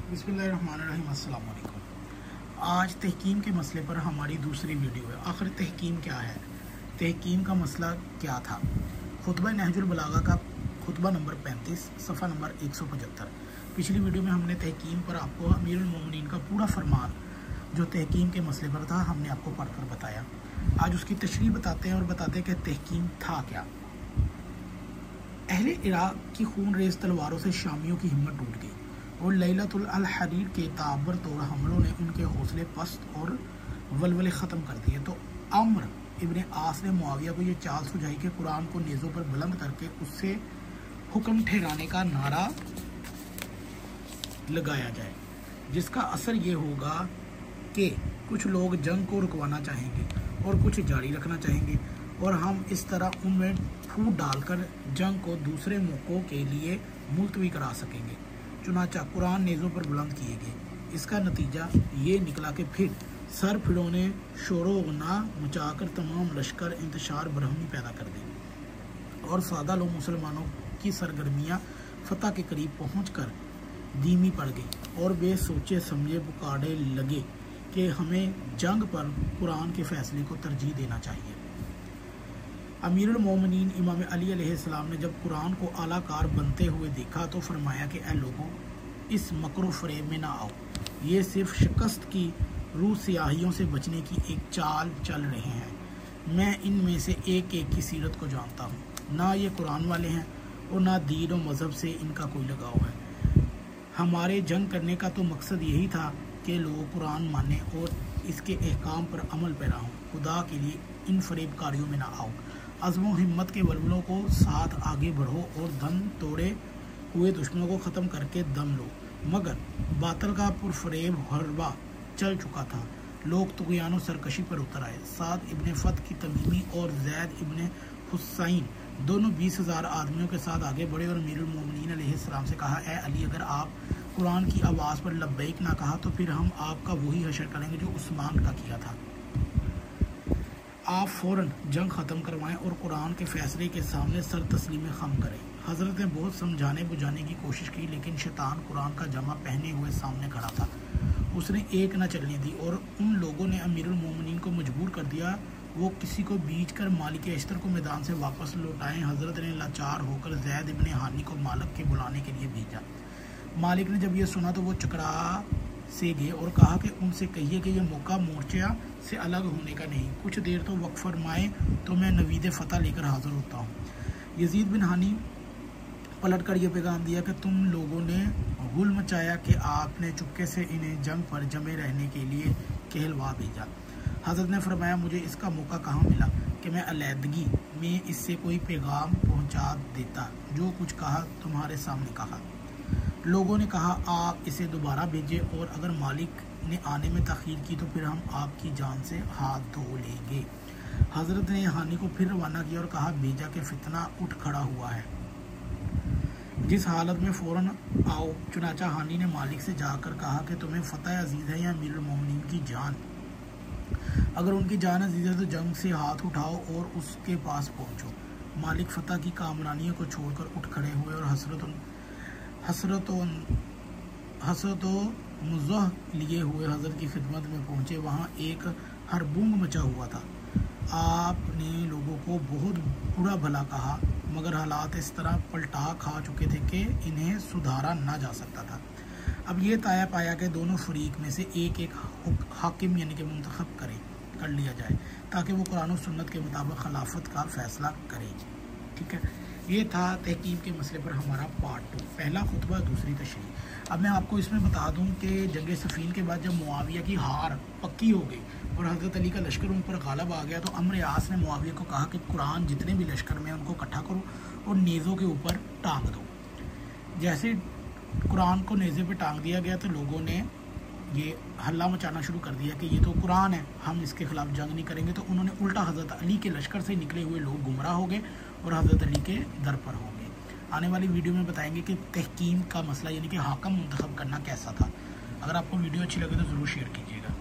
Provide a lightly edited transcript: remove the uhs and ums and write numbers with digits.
बिस्मिल्लाहिर्रहमानिर्रहीम। अस्सलाम वालेकुम। आज तहकीम के मसले पर हमारी दूसरी वीडियो है। आखिर तहकीम क्या है, तहकीम का मसला क्या था। खुतबा नहजुल बलागा का खुतबा नंबर 35 सफ़ा नंबर 175। पिछली वीडियो में हमने तहकीम पर आपको अमीरुल मोमिनीन का पूरा फरमान जो तहकीम के मसले पर था हमने आपको पढ़कर बताया। आज उसकी तशरीह बताते हैं और बताते हैं कि तहकीम था क्या। अहले इराक की खून रेज तलवारों से शामियों की हिम्मत टूट गई और लैलतुल अल हरीर के ताबर तोड़ हमलों ने उनके हौसले पस्त और वलवले ख़त्म कर दिए। तो अम्र इब्ने आस ने मुआविया को ये चाल सुझाई कि कुरान को नेज़ों पर बुलंद करके उससे हुक्म ठहराने का नारा लगाया जाए, जिसका असर ये होगा कि कुछ लोग जंग को रुकवाना चाहेंगे और कुछ जारी रखना चाहेंगे और हम इस तरह उनमें फूट डालकर जंग को दूसरे मौक़ों के लिए मुलतवी करा सकेंगे। चुनाचा कुरान नेज़ों पर बुलंद किए गए। इसका नतीजा ये निकला कि फिर सर फिड़ोने शोरो गुना मचाकर तमाम लश्कर इंतशार बरहमी पैदा कर दी और सादा लोग मुसलमानों की सरगर्मियाँ फतह के करीब पहुँचकर धीमी पड़ गई और बेसोचे समझे पुकारे लगे कि हमें जंग पर कुरान के फैसले को तरजीह देना चाहिए। अमीरुल मोमिनीन इमाम अली अलैहिस्सलाम ने जब कुरान को आलाकार बनते हुए देखा तो फरमाया कि ऐ लोगों, इस मकरो फरेब में ना आओ। ये सिर्फ शिकस्त की रूह सियाहियों से बचने की एक चाल चल रहे हैं। मैं इनमें से एक एक की सीरत को जानता हूँ। ना ये कुरान वाले हैं और ना दीन और मज़हब से इनका कोई लगाव है। हमारे जंग करने का तो मकसद यही था कि लोग कुरान माने और इसके अहकाम पर अमल पैरा हों। खुदा के लिए इन फरेबकारियों में ना आओ। अज़्म व हिम्मत के वलवलों को साथ आगे बढ़ो और दम तोड़े हुए दुश्मनों को ख़त्म करके दम लो। मगर बातल का पुरफरेब हरबा चल चुका था। लोग तुग़यान व सरकशी पर उतर आए। साद इब्ने फत की तमीमी और जैद इब्ने हुसैन दोनों 20,000 आदमियों के साथ आगे बढ़े और अमीरुल मोमिनीन अलैहिस्सलाम से कहा, ए अली, अगर आप कुरान की आवाज़ पर लब्बैक ना कहा तो फिर हम आपका वही हशर करेंगे जो उस्मान का किया था। आप फ़ौरन जंग ख़त्म करवाएं और कुरान के फ़ैसले के सामने सर तस्लीम खम करें। हज़रत ने बहुत समझाने बुझाने की कोशिश की, लेकिन शैतान कुरान का जमा पहने हुए सामने खड़ा था। उसने एक न चलने दी और उन लोगों ने अमीरुल मोमिनीन को मजबूर कर दिया वो किसी को बीच कर मालिक अश्तर को मैदान से वापस लौटाएं। हज़रत ने लाचार होकर जैद इब्ने हानी को मालिक के बुलाने के लिए भेजा। मालिक ने जब यह सुना तो वो चकरा से गए और कहा कि उनसे कहिए कि यह मौका मोर्चा से अलग होने का नहीं। कुछ देर तो वक़्फ़ फरमाए तो मैं नवीद फ़तह लेकर हाज़िर होता हूँ। यजीद बिन हानी पलट कर यह पैगाम दिया कि तुम लोगों ने गुल मचाया कि आपने चुपके से इन्हें जंग पर जमे रहने के लिए कहलवा भेजा। हज़रत ने फरमाया, मुझे इसका मौका कहाँ मिला कि मैं अलहदगी में इससे कोई पैगाम पहुँचा देता। जो कुछ कहा तुम्हारे सामने कहा। लोगों ने कहा, आप इसे दोबारा भेजें और अगर मालिक ने आने में तख़ीर की तो फिर हम आपकी जान से हाथ धो लेंगे। हज़रत ने हानी को फिर रवाना किया और कहा, भेजा कि फितना उठ खड़ा हुआ है, जिस हालत में फ़ौरन आओ। चुनाचा हानी ने मालिक से जाकर कहा कि तुम्हें फ़तह अजीज़ है या अमीरुल मोमिनीन की जान। अगर उनकी जान अजीज़ है तो जंग से हाथ उठाओ और उसके पास पहुँचो। मालिक फ़तह की कामरानियों को छोड़कर उठ खड़े हुए और हसरत मुज़ह लिए हुए हज़रत की खिदमत में पहुँचे। वहाँ एक हरबुंग मचा हुआ था। आपने लोगों को बहुत बुरा भला कहा, मगर हालात इस तरह पलटा खा चुके थे कि इन्हें सुधारा ना जा सकता था। अब ये ताया पाया कि दोनों फरीक में से एक एक हाकिम यानी कि मुंतखब कर लिया जाए ताकि वो कुरान और सुन्नत के मुताबिक खिलाफत का फ़ैसला करे। ठीक है, ये था तहकीम के मसले पर हमारा पार्ट 2, पहला खुतबा दूसरी तशरीह। अब मैं आपको इसमें बता दूं कि जंग सफ़ीन के बाद जब मुआविया की हार पक्की हो गई और हज़रत अली का लश्कर उन पर गालब आ गया तो अम्र आस ने मुआविया को कहा कि कुरान जितने भी लश्कर में उनको इकट्ठा करो और नेज़ों के ऊपर टांग दो। जैसे कुरान को नेज़े पे टांग दिया गया तो लोगों ने ये हल्ला मचाना शुरू कर दिया कि ये तो कुरान है, हम इसके ख़िलाफ़ जंग नहीं करेंगे। तो उन्होंने उल्टा हज़रत अली के लश्कर से निकले हुए लोग गुमराह हो गए और हज़रत अली के दर पर हो गए। आने वाली वीडियो में बताएंगे कि तहकीम का मसला यानी कि हाकम मुंतखब करना कैसा था। अगर आपको वीडियो अच्छी लगे तो ज़रूर शेयर कीजिएगा।